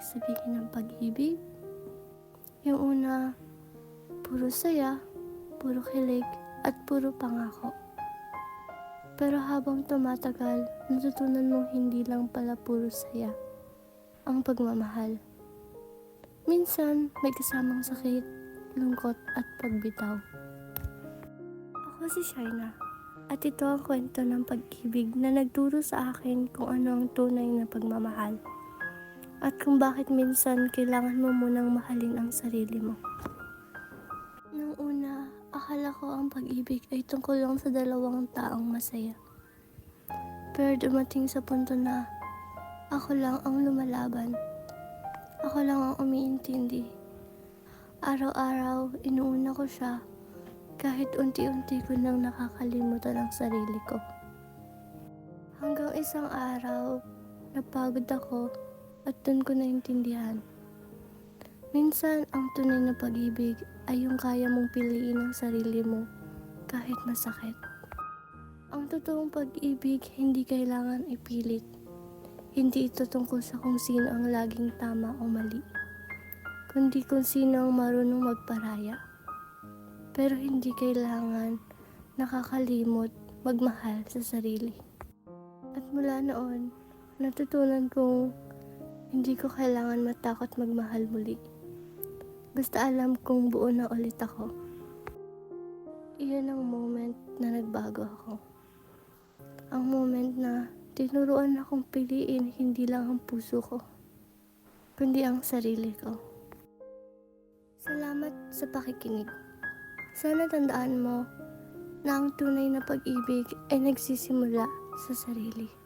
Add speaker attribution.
Speaker 1: ibig sabihin ng pag-ibig. Yung una, puro saya, puro kilig, at puro pangako. Pero habang tumatagal, natutunan mong hindi lang pala puro saya ang pagmamahal. Minsan, may kasamang sakit, lungkot at pagbitaw. Ako si Shaina, at ito ang kwento ng pag-ibig na nagturo sa akin kung ano ang tunay na pagmamahal. At kung bakit minsan kailangan mo munang mahalin ang sarili mo. Nung una, akala ko ang pag-ibig ay tungkol lang sa dalawang taong masaya. Pero dumating sa punto na ako lang ang lumalaban. Ako lang ang umiintindi. Araw-araw, inuuna ko siya kahit unti-unti ko nang nakakalimutan ang sarili ko. Hanggang isang araw, napagod ako at dun ko naintindihan. Minsan, ang tunay na pag-ibig ay yung kaya mong piliin ang sarili mo kahit masakit. Ang totoong pag-ibig hindi kailangan ipilit. Hindi ito tungkol sa kung sino ang laging tama o mali, kundi kung sino ang marunong magparaya. Pero hindi kailangan nakakalimot magmahal sa sarili. At mula noon, natutunan kong hindi ko kailangan matakot magmahal muli. Basta alam kong buo na ulit ako. Iyon ang moment na nagbago ako. Ang moment na tinuruan akong piliin hindi lang ang puso ko, kundi ang sarili ko. Salamat sa pakikinig. Sana tandaan mo na ang tunay na pag-ibig ay nagsisimula sa sarili.